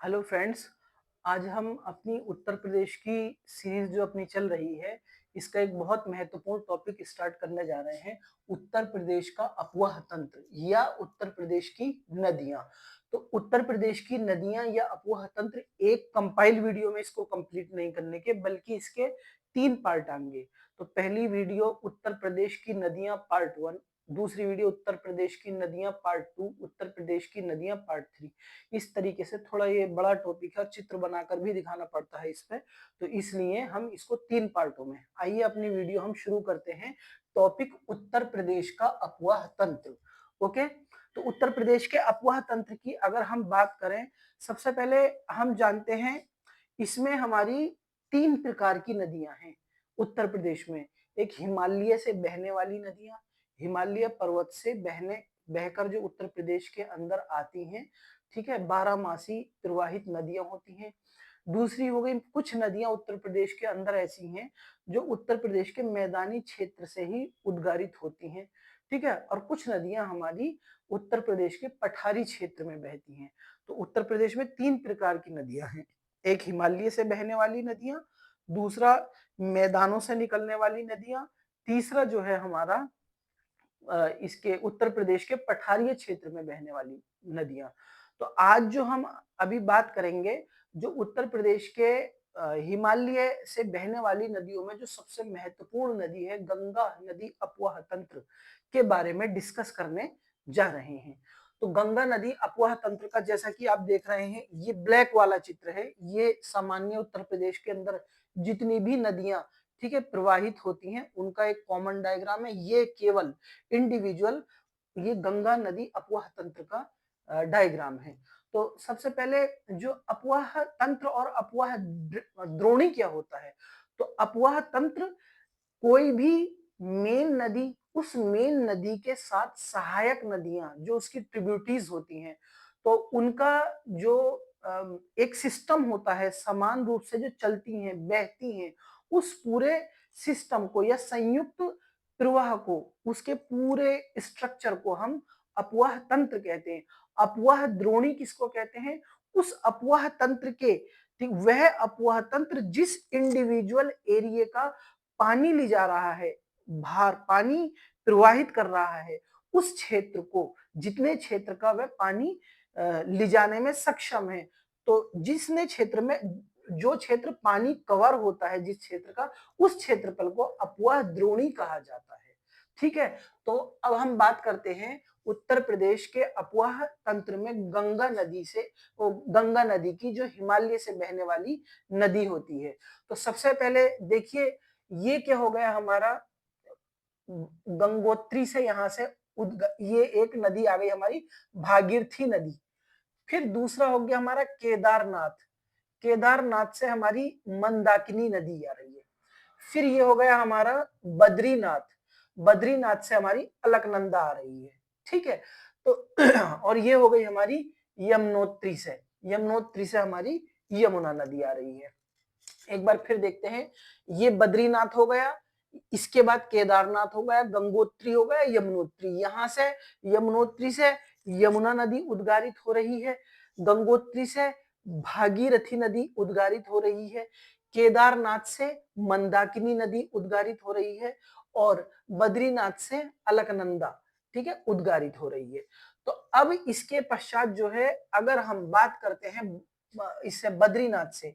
Hello friends. आज हम अपनी उत्तर प्रदेश की सीरीज जो अपनी चल रही है, इसका एक बहुत महत्वपूर्ण टॉपिक स्टार्ट करने जा रहे हैं। उत्तर प्रदेश का अफवाह तंत्र या उत्तर प्रदेश की नदियां। तो उत्तर प्रदेश की नदियां या अफवाह तंत्र एक कंपाइल वीडियो में इसको कंप्लीट नहीं करने के, बल्कि इसके 3 पार्ट आएंगे। तो पहली वीडियो उत्तर प्रदेश की नदियां पार्ट 1, दूसरी वीडियो उत्तर प्रदेश की नदियां पार्ट 2, उत्तर प्रदेश की नदियां पार्ट 3। इस तरीके से थोड़ा ये बड़ा टॉपिक है, चित्र बनाकर भी दिखाना पड़ता है इस पे, तो इसलिए हम इसको 3 पार्टों में। आइए अपनी वीडियो हम शुरू करते हैं। टॉपिक उत्तर प्रदेश का अफवाह तंत्र। ओके, तो उत्तर प्रदेश के अफवाह तंत्र की अगर हम बात करें, सबसे पहले हम जानते हैं इसमें हमारी 3 प्रकार की नदियां हैं उत्तर प्रदेश में। एक हिमालय से बहने वाली नदियां, हिमालय पर्वत से बहकर जो उत्तर प्रदेश के अंदर आती हैं, ठीक है, 12 मासी प्रवाहित नदियां होती हैं। दूसरी हो गई, कुछ नदियां उत्तर प्रदेश के अंदर ऐसी हैं जो उत्तर प्रदेश के मैदानी क्षेत्र से ही उद्गारित होती हैं, ठीक है, और कुछ नदियां हमारी उत्तर प्रदेश के पठारी क्षेत्र में बहती हैं। तो उत्तर प्रदेश में 3 प्रकार की नदियां हैं। एक हिमालय से बहने वाली नदियां, दूसरा मैदानों से निकलने वाली नदियां, तीसरा जो है हमारा इसके उत्तर प्रदेश के पठारीय क्षेत्र में बहने वाली नदियां। तो आज जो हम अभी बात करेंगे, जो उत्तर प्रदेश के हिमालय से बहने वाली नदियों में जो सबसे महत्वपूर्ण नदी है, गंगा नदी अफवाह तंत्र के बारे में डिस्कस करने जा रहे हैं। तो गंगा नदी अफवाह तंत्र का, जैसा कि आप देख रहे हैं, ये ब्लैक वाला चित्र है। ये सामान्य उत्तर प्रदेश के अंदर जितनी भी नदियां, ठीक है, प्रवाहित होती हैं, उनका एक कॉमन डायग्राम है। ये केवल इंडिविजुअल, ये गंगा नदी अफवाह तंत्र का डायग्राम है। तो सबसे पहले जो अफवाह तंत्र और अफवाह द्रोणी क्या होता है, तो अफवाह तंत्र कोई भी मेन नदी, उस मेन नदी के साथ सहायक नदियां जो उसकी ट्रिब्यूटरीज होती हैं, तो उनका जो एक सिस्टम होता है, समान रूप से जो चलती हैं, बहती हैं, उस पूरे सिस्टम को या संयुक्त प्रवाह को, उसके पूरे स्ट्रक्चर को हम अपवाह तंत्र कहते हैं। अपवाह द्रोणी किसको कहते हैं? उस अपवाह तंत्र के, ठीक, वह अपवाह तंत्र जिस इंडिविजुअल एरिया का पानी ले जा रहा है, बाहर पानी प्रवाहित कर रहा है, उस क्षेत्र को, जितने क्षेत्र का वह पानी ले जाने में सक्षम है, तो जिसने क्षेत्र में, जो क्षेत्र पानी कवर होता है जिस क्षेत्र का, उस क्षेत्रफल को अपवाह द्रोणी कहा जाता है। ठीक है, तो अब हम बात करते हैं उत्तर प्रदेश के अपवाह तंत्र में गंगा नदी से, वो गंगा नदी की जो हिमालय से बहने वाली नदी होती है। तो सबसे पहले देखिए, ये क्या हो गया हमारा, गंगोत्री से यहां से ये एक नदी आ गई हमारी, भागीरथी नदी। फिर दूसरा हो गया हमारा केदारनाथ, केदारनाथ से हमारी मंदाकिनी नदी आ रही है। फिर ये हो गया हमारा बद्रीनाथ, बद्रीनाथ से हमारी अलकनंदा आ रही है। ठीक है, तो और ये हो गई हमारी यमुनोत्री से, यमुनोत्री से हमारी यमुना नदी आ रही है। एक बार फिर देखते हैं, ये बद्रीनाथ हो गया, इसके बाद केदारनाथ हो गया, गंगोत्री हो गया, यमुनोत्री। यहां से यमुनोत्री से यमुना नदी उद्गारित हो रही है, गंगोत्री से भागीरथी नदी उद्गारित हो रही है, केदारनाथ से मंदाकिनी नदी उद्गारित हो रही है, और बद्रीनाथ से अलकनंदा, ठीक है, उद्गारित हो रही है। तो अब इसके पश्चात जो है, अगर हम बात करते हैं इससे बद्रीनाथ से,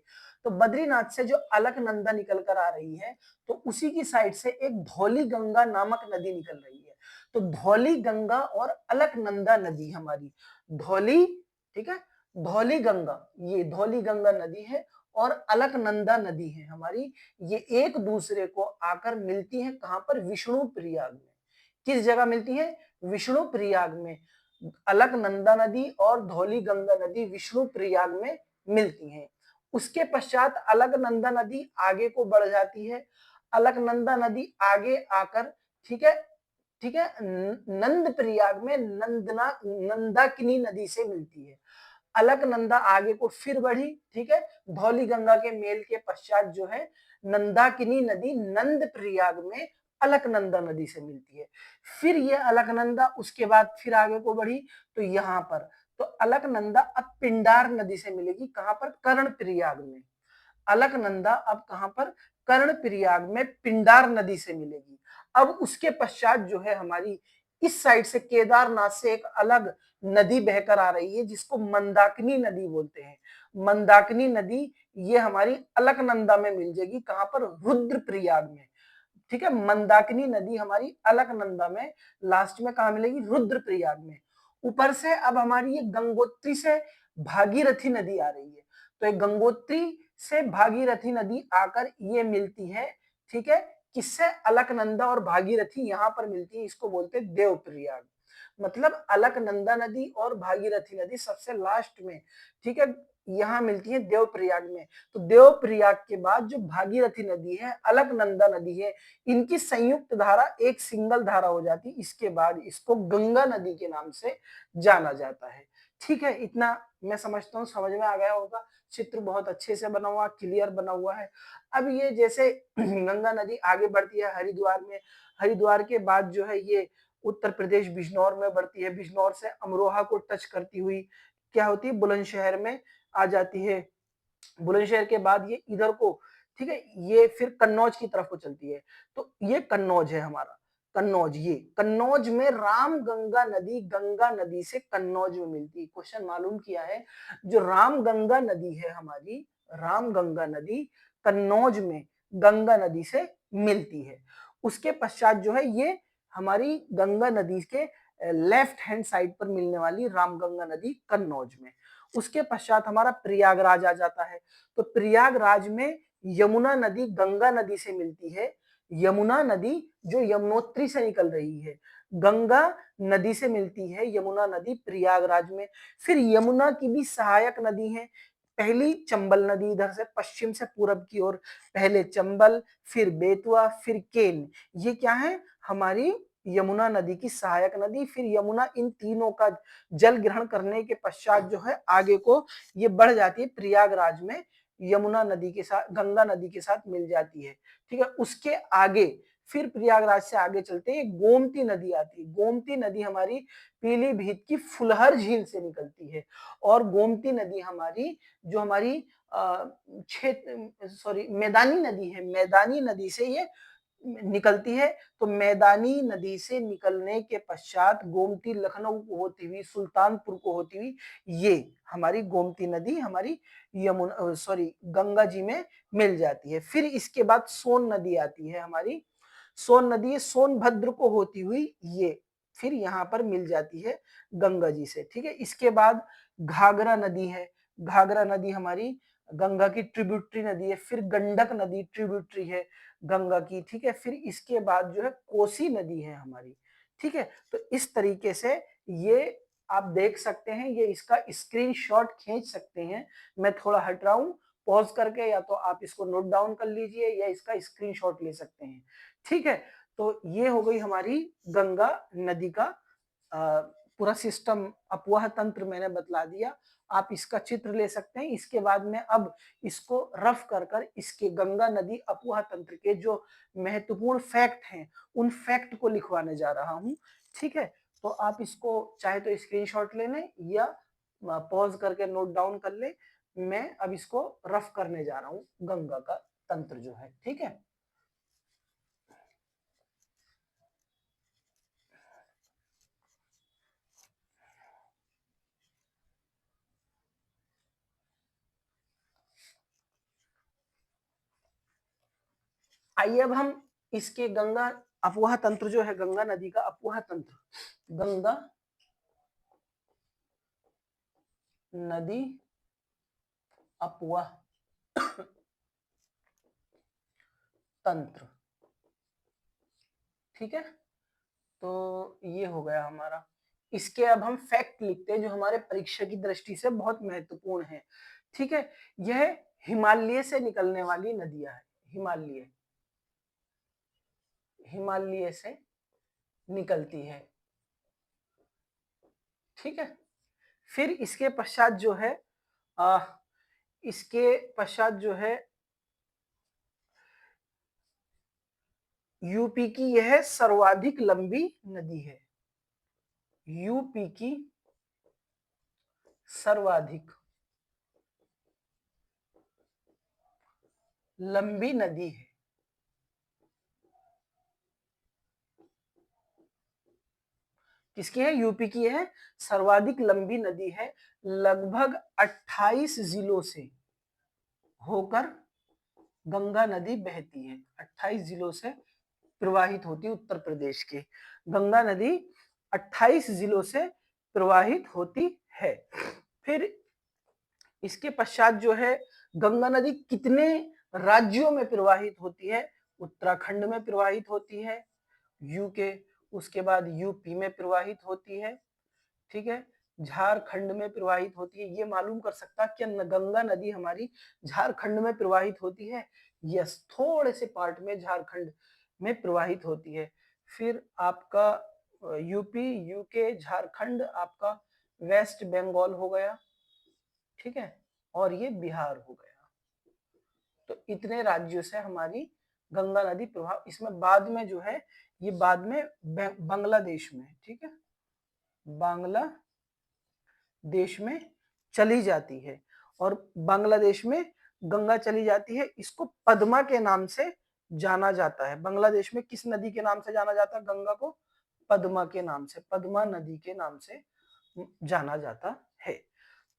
तो बद्रीनाथ से जो अलकनंदा निकल कर आ रही है, तो उसी की साइड से एक धौली गंगा नामक नदी निकल रही है। तो धौली गंगा और अलकनंदा नदी हमारी, धौली, ठीक है, धौली गंगा, ये धौली गंगा नदी है, और अलकनंदा नदी है हमारी। ये एक दूसरे को आकर मिलती हैं कहां पर? विष्णु प्रयाग में। किस जगह मिलती है? विष्णु प्रयाग में। अलकनंदा नदी और धौली गंगा नदी विष्णु प्रयाग में मिलती हैं। उसके पश्चात अलकनंदा नदी आगे को बढ़ जाती है, अलकनंदा नदी आगे आकर, ठीक है, ठीक है, नंद प्रयाग में नंदाकिनी नदी से मिलती है। अलकनंदा आगे को फिर बढ़ी, ठीक है, धौली गंगा के मेल के पश्चात जो है नंदाकिनी नदी नंद प्रयाग में अलकनंदा नदी से मिलती है। फिर ये अलकनंदा उसके बाद फिर आगे को बढ़ी, तो यहाँ पर तो अलकनंदा अब पिंडार नदी से मिलेगी, कहां पर? कर्णप्रयाग में। अलकनंदा अब कहां पर? कर्णप्रयाग में पिंडार नदी से मिलेगी। अब उसके पश्चात जो है हमारी इस साइड से केदारनाथ से एक अलग नदी बहकर आ रही है जिसको मंदाकिनी नदी बोलते हैं। मंदाकिनी नदी ये हमारी अलकनंदा में मिल जाएगी, कहां पर? रुद्रप्रयाग में। ठीक है, मंदाकिनी नदी हमारी अलकनंदा में, लास्ट में कहा मिलेगी? रुद्रप्रयाग में। ऊपर से अब हमारी ये गंगोत्री से भागीरथी नदी आ रही है, तो ये गंगोत्री से भागीरथी नदी आकर ये मिलती है, ठीक है, किससे? अलकनंदा और भागीरथी यहां पर मिलती है, इसको बोलते हैं देवप्रयाग। मतलब अलकनंदा नदी और भागीरथी नदी सबसे लास्ट में, ठीक है, यहां मिलती है देवप्रयाग में। तो देवप्रयाग के बाद जो भागीरथी नदी है, अलकनंदा नदी है, इनकी संयुक्त धारा एक सिंगल धारा हो जाती है। इसके बाद इसको गंगा नदी के नाम से जाना जाता है। ठीक है, इतना मैं समझता हूँ समझ में आ गया होगा। चित्र बहुत अच्छे से बना हुआ, क्लियर बना हुआ है। अब ये जैसे गंगा नदी आगे बढ़ती है हरिद्वार में, हरिद्वार के बाद जो है ये उत्तर प्रदेश बिजनौर में बढ़ती है, बिजनौर से अमरोहा को टच करती हुई क्या होती है? बुलंदशहर में आ जाती है। बुलंदशहर के बाद ये इधर को, ठीक है, ये फिर कन्नौज की तरफ को चलती है। तो ये कन्नौज है हमारा, कन्नौज। ये कन्नौज में राम गंगा नदी से कन्नौज में मिलती है। क्वेश्चन मालूम किया है, जो राम गंगा नदी है हमारी, राम गंगा नदी कन्नौज में गंगा नदी से मिलती है। उसके पश्चात जो है ये हमारी गंगा नदी के लेफ्ट हैंड साइड पर मिलने वाली रामगंगा नदी कन्नौज में। उसके पश्चात हमारा प्रयागराज आ जाता है। तो प्रयागराज में यमुना नदी गंगा नदी से मिलती है। यमुना नदी जो यमुनोत्री से निकल रही है, गंगा नदी से मिलती है यमुना नदी प्रयागराज में। फिर यमुना की भी सहायक नदी है। पहली चंबल नदी, इधर से पश्चिम से पूरब की ओर, पहले चंबल, फिर बेतवा, फिर केन। ये क्या है? हमारी यमुना नदी की सहायक नदी। फिर यमुना इन तीनों का जल ग्रहण करने के पश्चात जो है आगे को ये बढ़ जाती है प्रयागराज में, यमुना नदी के साथ, गंगा नदी के साथ मिल जाती है। ठीक है, उसके आगे फिर प्रयागराज से आगे चलते हैं, गोमती नदी आती है। गोमती नदी हमारी पीलीभीत की फुलहर झील से निकलती है। और गोमती नदी हमारी जो हमारी क्षेत्र सॉरी मैदानी नदी है, मैदानी नदी से ये निकलती है। तो मैदानी नदी से निकलने के पश्चात गोमती लखनऊ को होती हुई, सुल्तानपुर को होती हुई, ये हमारी गोमती नदी हमारी यमुना सॉरी गंगा जी में मिल जाती है। फिर इसके बाद सोन नदी आती है हमारी। सोन नदी सोनभद्र को होती हुई ये फिर यहाँ पर मिल जाती है गंगा जी से। ठीक है, इसके बाद घाघरा नदी है। घाघरा नदी हमारी गंगा की ट्रिब्यूटरी नदी है। फिर गंडक नदी ट्रिब्यूटरी है गंगा की। ठीक है, फिर इसके बाद जो है कोसी नदी है हमारी। ठीक है, तो इस तरीके से ये आप देख सकते हैं, ये इसका स्क्रीनशॉट खींच सकते हैं। मैं थोड़ा हट रहा हूं, पॉज करके, या तो आप इसको नोट डाउन कर लीजिए या इसका स्क्रीनशॉट ले सकते हैं। ठीक है, तो ये हो गई हमारी गंगा नदी का पूरा सिस्टम, अपवाह तंत्र मैंने बतला दिया। आप इसका चित्र ले सकते हैं। इसके बाद में अब इसको रफ कर कर इसके गंगा नदी अपवाह तंत्र के जो महत्वपूर्ण फैक्ट हैं उन फैक्ट को लिखवाने जा रहा हूं। ठीक है, तो आप इसको चाहे तो स्क्रीनशॉट ले लें या पॉज करके नोट डाउन कर ले। मैं अब इसको रफ करने जा रहा हूं, गंगा का तंत्र जो है। ठीक है, आइए अब हम इसके गंगा अपवाह तंत्र जो है, गंगा नदी का अपवाह तंत्र, गंगा नदी अपवाह तंत्र। ठीक है, तो ये हो गया हमारा। इसके अब हम फैक्ट लिखते हैं जो हमारे परीक्षा की दृष्टि से बहुत महत्वपूर्ण है। ठीक है, यह हिमालय से निकलने वाली नदियां है। हिमालय, हिमालय से निकलती है। ठीक है, फिर इसके पश्चात जो है आ, इसके पश्चात जो है यूपी की यह सर्वाधिक लंबी नदी है। यूपी की सर्वाधिक लंबी नदी है। किसकी है? यूपी की है। सर्वाधिक लंबी नदी है, लगभग 28 जिलों से होकर गंगा नदी बहती है। 28 जिलों से प्रवाहित होती है उत्तर प्रदेश की गंगा नदी। 28 जिलों से प्रवाहित होती है। फिर इसके पश्चात जो है गंगा नदी कितने राज्यों में प्रवाहित होती है? उत्तराखंड में प्रवाहित होती है, यूके, उसके बाद यूपी में प्रवाहित होती है, ठीक है, झारखंड में प्रवाहित होती है। ये मालूम कर सकता कि गंगा नदी हमारी झारखंड में प्रवाहित होती है? यस, थोड़े से पार्ट में झारखंड में प्रवाहित होती है। फिर आपका यूपी, यूके, झारखंड आपका वेस्ट बंगाल हो गया, ठीक है, और ये बिहार हो गया। तो इतने राज्यों से हमारी गंगा नदी प्रभाव, इसमें बाद में जो है ये बाद में बांग्लादेश में, ठीक है, बांग्लादेश में चली जाती है। और बांग्लादेश में गंगा चली जाती है, इसको पद्मा के नाम से जाना जाता है। बांग्लादेश में किस नदी के नाम से जाना जाता है गंगा को? पद्मा के नाम से, पद्मा नदी के नाम से जाना जाता है।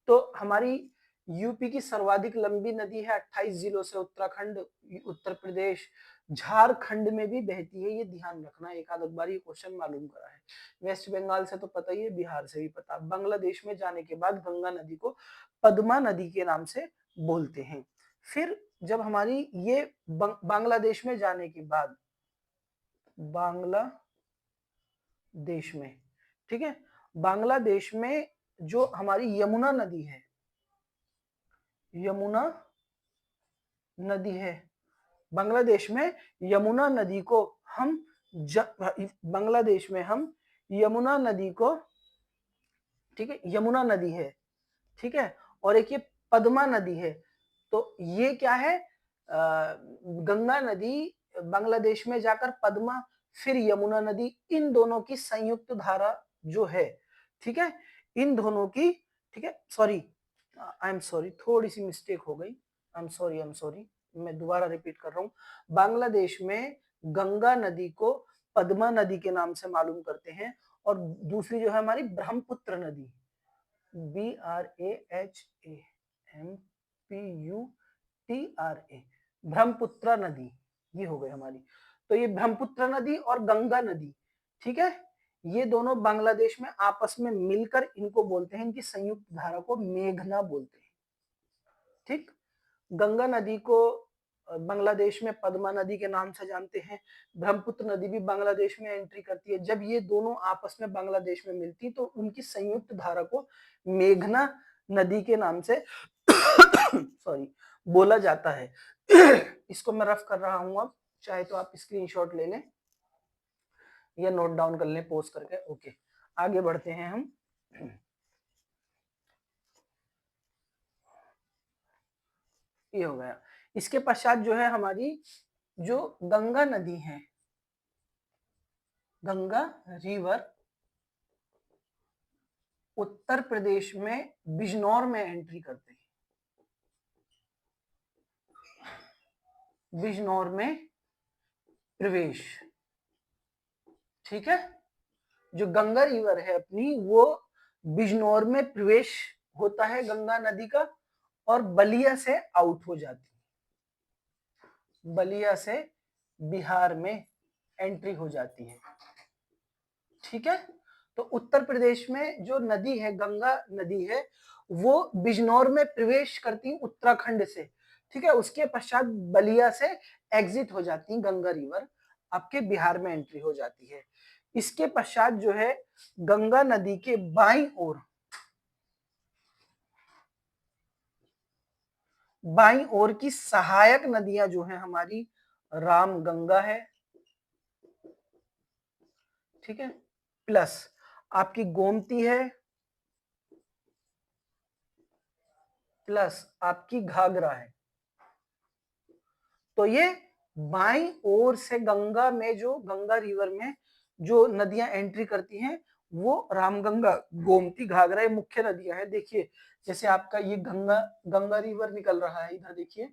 तो हमारी यूपी की सर्वाधिक लंबी नदी है, 28 जिलों से उत्तराखंड, उत्तर प्रदेश, झारखंड में भी बहती है। ये ध्यान रखना, एक आध बार ये क्वेश्चन मालूम करा है। वेस्ट बंगाल से तो पता ही है, बिहार से भी पता। बांग्लादेश में जाने के बाद गंगा नदी को पद्मा नदी के नाम से बोलते हैं। फिर जब हमारी ये बांग्लादेश में जाने के बाद, बांग्लादेश में, ठीक है, बांग्लादेश में जो हमारी यमुना नदी है, यमुना नदी है, बांग्लादेश में यमुना नदी को हम बांग्लादेश में हम यमुना नदी को, ठीक है, यमुना नदी है, ठीक है, और एक ये पद्मा नदी है। तो ये क्या है? गंगा नदी बांग्लादेश में जाकर पद्मा, फिर यमुना नदी, इन दोनों की संयुक्त धारा जो है, ठीक है, इन दोनों की, ठीक है, सॉरी, आई एम सॉरी, थोड़ी सी मिस्टेक हो गई, आई एम सॉरी, मैं दोबारा रिपीट कर रहा हूं। बांग्लादेश में गंगा नदी को पद्मा नदी के नाम से मालूम करते हैं, और दूसरी जो है हमारी ब्रह्मपुत्र नदी, BRAHMPUTRA, ब्रह्मपुत्र नदी, ये हो गई हमारी। तो ये ब्रह्मपुत्र नदी और गंगा नदी, ठीक है, ये दोनों बांग्लादेश में आपस में मिलकर इनको बोलते हैं, इनकी संयुक्त धारा को मेघना बोलते हैं, ठीक। गंगा नदी को बांग्लादेश में पद्मा नदी के नाम से जानते हैं। ब्रह्मपुत्र नदी भी बांग्लादेश में एंट्री करती है। जब ये दोनों आपस में बांग्लादेश में मिलती तो उनकी संयुक्त धारा को मेघना नदी के नाम से सॉरी बोला जाता है। इसको मैं रफ कर रहा हूं, अब चाहे तो आप स्क्रीनशॉट ले लें या नोट डाउन कर लें पोस्ट करके। ओके, आगे बढ़ते हैं हम। ये हो गया। इसके पश्चात जो है हमारी जो गंगा नदी है, गंगा रिवर, उत्तर प्रदेश में बिजनौर में एंट्री करते हैं, बिजनौर में प्रवेश, ठीक है। जो गंगा रिवर है अपनी, वो बिजनौर में प्रवेश होता है गंगा नदी का, और बलिया से आउट हो जाती है, बलिया से बिहार में एंट्री हो जाती है, ठीक है। तो उत्तर प्रदेश में जो नदी है, गंगा नदी है, वो बिजनौर में प्रवेश करती उत्तराखंड से, ठीक है। उसके पश्चात बलिया से एग्जिट हो जाती गंगा रिवर, आपके बिहार में एंट्री हो जाती है। इसके पश्चात जो है गंगा नदी के बाईं ओर की सहायक नदियां जो है हमारी, राम गंगा है, ठीक है, प्लस आपकी गोमती है, प्लस आपकी घाघरा है। तो ये बाईं ओर से गंगा में, जो गंगा रिवर में जो नदियां एंट्री करती हैं, वो रामगंगा, गोमती, घाघरा, ये मुख्य नदियां हैं। देखिए जैसे आपका ये गंगा गंगा रिवर निकल रहा है इधर, देखिए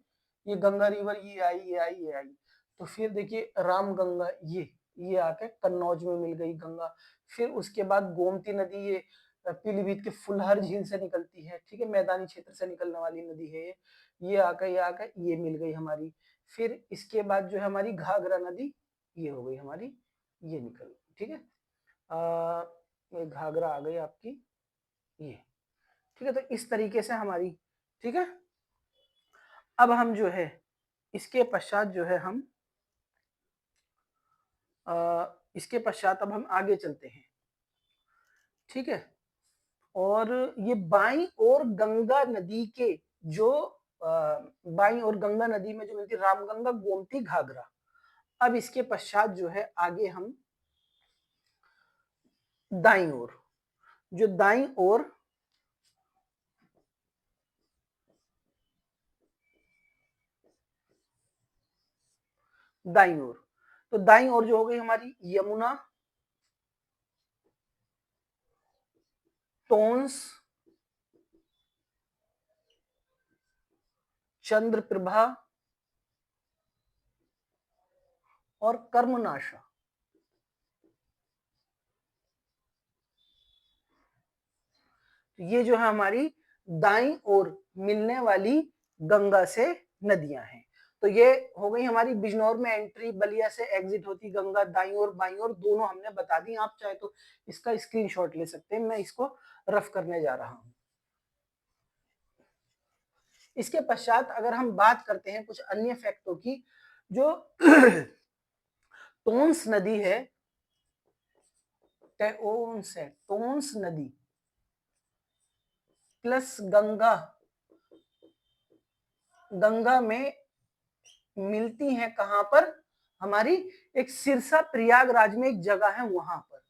ये गंगा रिवर, ये आई ये आई ये आई। तो फिर देखिए रामगंगा, ये आके कन्नौज में मिल गई गंगा। फिर उसके बाद गोमती नदी, ये पीलीभीत के फुलहर झील से निकलती है, ठीक है, मैदानी क्षेत्र से निकलने वाली नदी है ये मिल गई हमारी। फिर इसके बाद जो है हमारी घाघरा नदी, ये हो गई हमारी, ये निकल गई, ठीक है। ये घाघरा आ गई आपकी, ये, ठीक है। तो इस तरीके से हमारी, ठीक है। अब हम जो है इसके पश्चात जो है हम इसके पश्चात अब हम आगे चलते हैं, ठीक है। और ये बाईं और गंगा नदी के जो बाईं और गंगा नदी में जो मिलती है रामगंगा, गोमती, घाघरा। अब इसके पश्चात जो है आगे हम दाईं ओर, जो दाईं ओर दाईं ओर, तो दाईं ओर जो हो गई हमारी यमुना, टोंस, चंद्रप्रभा और कर्मनाशा। ये जो है हमारी दाईं ओर मिलने वाली गंगा से नदियां हैं। तो ये हो गई हमारी बिजनौर में एंट्री, बलिया से एग्जिट होती गंगा, दाईं ओर बाईं ओर दोनों हमने बता दी। आप चाहे तो इसका स्क्रीनशॉट ले सकते हैं, मैं इसको रफ करने जा रहा हूं। इसके पश्चात अगर हम बात करते हैं कुछ अन्य फैक्टों की, जो टोंस नदी है, टोंस नदी प्लस गंगा, गंगा में मिलती हैं कहां पर, हमारी एक सिरसा प्रयागराज में एक जगह है, वहां पर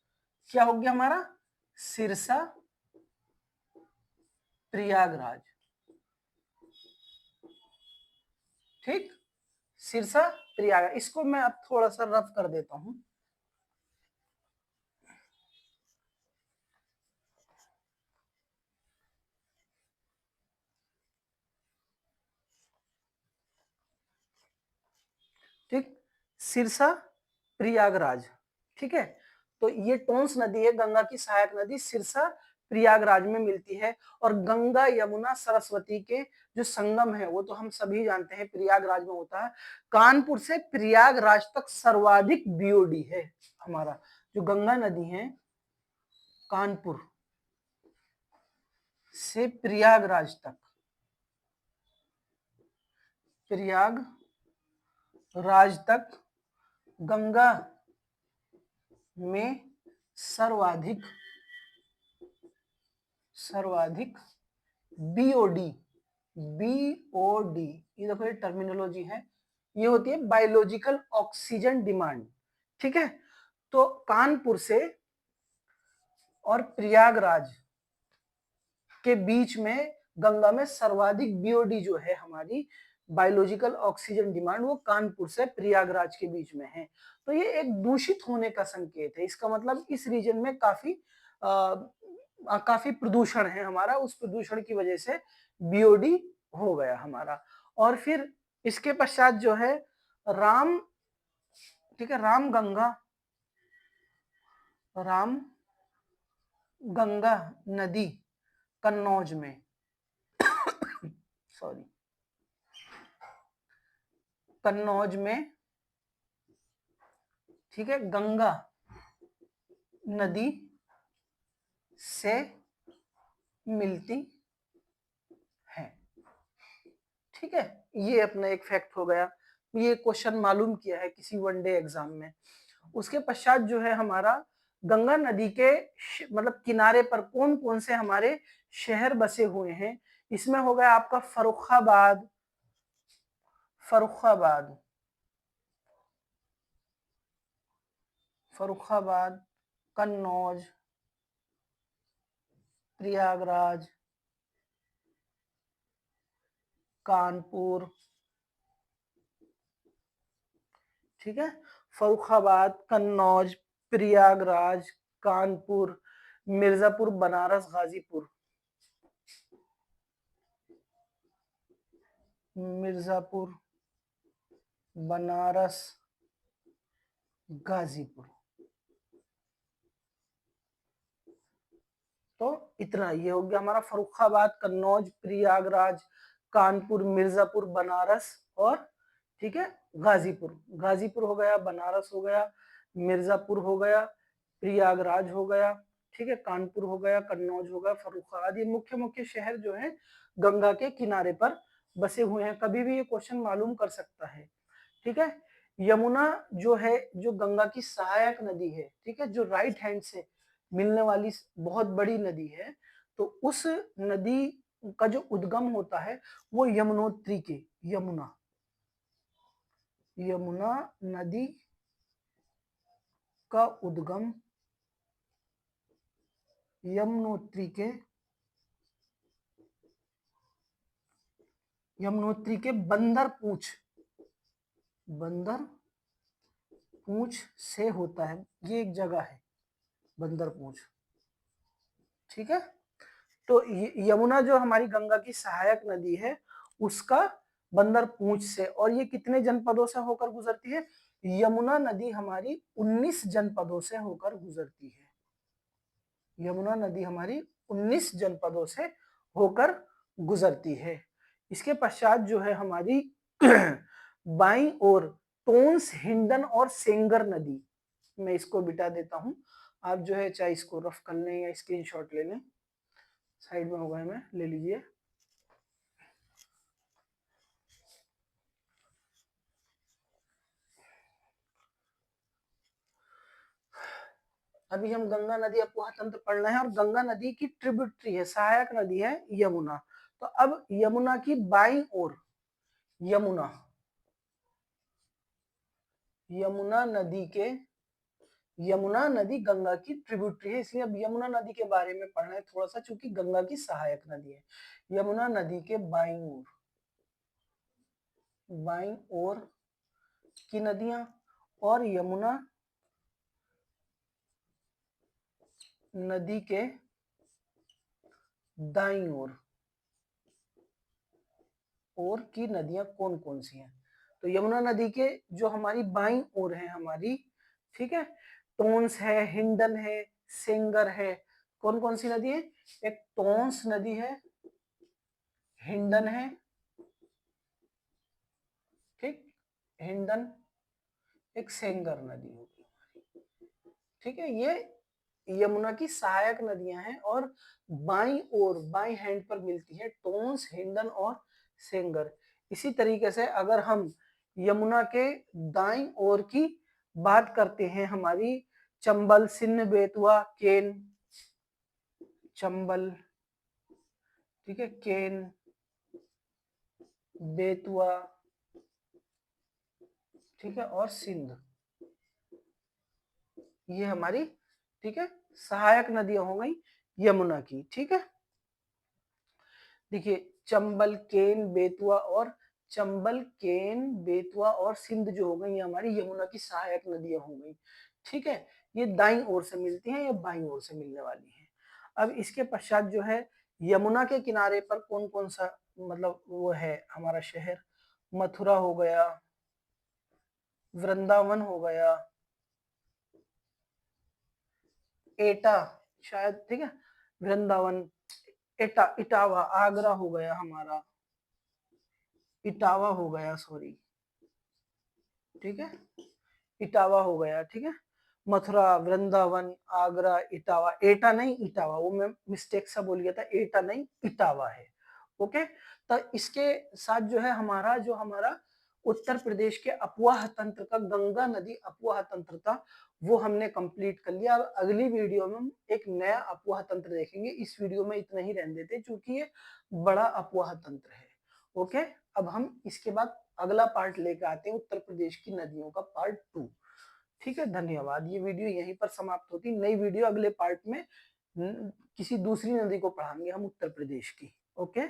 क्या हो गया हमारा, सिरसा प्रयागराज, ठीक। सिरसा प्रयागराज, इसको मैं अब थोड़ा सा रफ कर देता हूं। ठीक, सिरसा प्रयागराज, ठीक है। तो ये टोंस नदी है, गंगा की सहायक नदी, सिरसा प्रयागराज में मिलती है। और गंगा यमुना सरस्वती के जो संगम है वो तो हम सभी जानते हैं प्रयागराज में होता है। कानपुर से प्रयागराज तक सर्वाधिक बीओडी है हमारा, जो गंगा नदी है कानपुर से प्रयागराज तक, प्रयागराज तक गंगा में सर्वाधिक सर्वाधिक बीओडी, बीओडी, ये देखो ये टर्मिनोलॉजी है, ये होती है बायोलॉजिकल ऑक्सीजन डिमांड, ठीक है। तो कानपुर से और प्रयागराज के बीच में गंगा में सर्वाधिक बीओडी जो है हमारी बायोलॉजिकल ऑक्सीजन डिमांड, वो कानपुर से प्रयागराज के बीच में है। तो ये एक दूषित होने का संकेत है, इसका मतलब इस रीजन में काफी प्रदूषण है हमारा, उस प्रदूषण की वजह से बीओडी हो गया हमारा। और फिर इसके पश्चात जो है राम, ठीक है, राम गंगा नदी कन्नौज में सॉरी, कन्नौज में, ठीक है, गंगा नदी से मिलती है, ठीक है। ये अपना एक फैक्ट हो गया, ये क्वेश्चन मालूम किया है किसी वनडे एग्जाम में। उसके पश्चात जो है हमारा गंगा नदी के मतलब किनारे पर कौन कौन से हमारे शहर बसे हुए हैं, इसमें हो गया आपका फर्रुखाबाद, फर्रुखाबाद फर्रुखाबाद, कन्नौज, प्रयागराज, कानपुर, ठीक है। फर्रुखाबाद, कन्नौज, प्रयागराज, कानपुर, मिर्जापुर, बनारस, गाजीपुर। मिर्जापुर, बनारस, गाजीपुर। तो इतना ये हो गया हमारा फर्रुखाबाद, कन्नौज, प्रयागराज, कानपुर, मिर्जापुर, बनारस और ठीक है गाजीपुर। गाजीपुर हो गया, बनारस हो गया, मिर्जापुर हो गया, प्रयागराज हो गया, ठीक है, कानपुर हो गया, कन्नौज हो गया, फर्रुखाबाद। ये मुख्य मुख्य शहर जो है गंगा के किनारे पर बसे हुए हैं। कभी भी ये क्वेश्चन मालूम कर सकता है, ठीक है। यमुना जो है, जो गंगा की सहायक नदी है, ठीक है, जो राइट हैंड से मिलने वाली बहुत बड़ी नदी है, तो उस नदी का जो उद्गम होता है वो यमुनोत्री के, यमुना, यमुना नदी का उद्गम यमुनोत्री के, यमुनोत्री के बंदर पूंछ, बंदर पूंछ से होता है। ये एक जगह है बंदर पूंछ, ठीक है। तो यमुना जो हमारी गंगा की सहायक नदी है उसका बंदर पूंछ से, और ये कितने जनपदों से होकर गुजरती है? यमुना नदी हमारी 19 जनपदों से होकर गुजरती है। यमुना नदी हमारी 19 जनपदों से होकर गुजरती है। इसके पश्चात जो है हमारी बाईं ओर टोंस, हिंडन और सेंगर नदी। मैं इसको बिटा देता हूं, आप जो है चाहे इसको रफ कर लें या स्क्रीनशॉट ले लें, साइड में होगा, में ले लीजिए। अभी हम गंगा नदी अपवाह तंत्र पढ़ रहे हैं और गंगा नदी की ट्रिब्यूटरी है, सहायक नदी है यमुना। तो अब यमुना की बाईं ओर, यमुना, यमुना नदी के, यमुना नदी गंगा की ट्रिब्यूटरी है, इसलिए अब यमुना नदी के बारे में पढ़ना है थोड़ा सा, चूंकि गंगा की सहायक नदी है। यमुना नदी के बाईं ओर, बाईं ओर की नदियां, और यमुना नदी के दाईं ओर की नदियां कौन कौन सी हैं? तो यमुना नदी के जो हमारी बाईं ओर है हमारी, ठीक है, टोंस है, हिंडन है, सेंगर है। कौन कौन सी नदी है? एक टोंस नदी है, हिंडन है, ठीक, हिंडन, एक सेंगर नदी होगी, ठीक है। ये यमुना की सहायक नदियां हैं और बाईं ओर, बाईं हैंड पर मिलती है टोंस, हिंडन और सेंगर। इसी तरीके से अगर हम यमुना के दाईं ओर की बात करते हैं, हमारी चंबल, सिंध, बेतवा, केन, चंबल, ठीक है, केन, बेतवा, ठीक है, और सिंध, ये हमारी, ठीक है, सहायक नदियां हो गई यमुना की, ठीक है। देखिए चंबल, केन, बेतवा और चंबल, केन, बेतवा और सिंध जो हो गई ये हमारी यमुना की सहायक नदियां हो गई, ठीक है। ये दाईं ओर से मिलती हैं, ये बाईं ओर से मिलने वाली हैं। अब इसके पश्चात जो है यमुना के किनारे पर कौन कौन सा मतलब वो है हमारा शहर? मथुरा हो गया, वृंदावन हो गया, एटा शायद, ठीक है, वृंदावन, एटा, इटावा, आगरा हो गया हमारा, इटावा हो गया, सॉरी, ठीक है, इटावा हो गया, ठीक है। मथुरा, वृंदावन, आगरा, इटावा, एटा नहीं इटावा, वो मैं मिस्टेक से बोल गया था, एटा नहीं इटावा है, ओके। तो इसके साथ जो है हमारा, जो हमारा उत्तर प्रदेश के अपवाह तंत्र का, गंगा नदी अपवाह तंत्र था, वो हमने कंप्लीट कर लिया। अब अगली वीडियो में हम एक नया अपवाह तंत्र देखेंगे। इस वीडियो में इतना ही रहने देते क्योंकि ये बड़ा अपवाह तंत्र है, ओके। अब हम इसके बाद अगला पार्ट लेकर आते हैं, उत्तर प्रदेश की नदियों का पार्ट 2, ठीक है। धन्यवाद। ये वीडियो यहीं पर समाप्त होती, नई वीडियो अगले पार्ट में किसी दूसरी नदी को पढ़ाएंगे हम उत्तर प्रदेश की, ओके।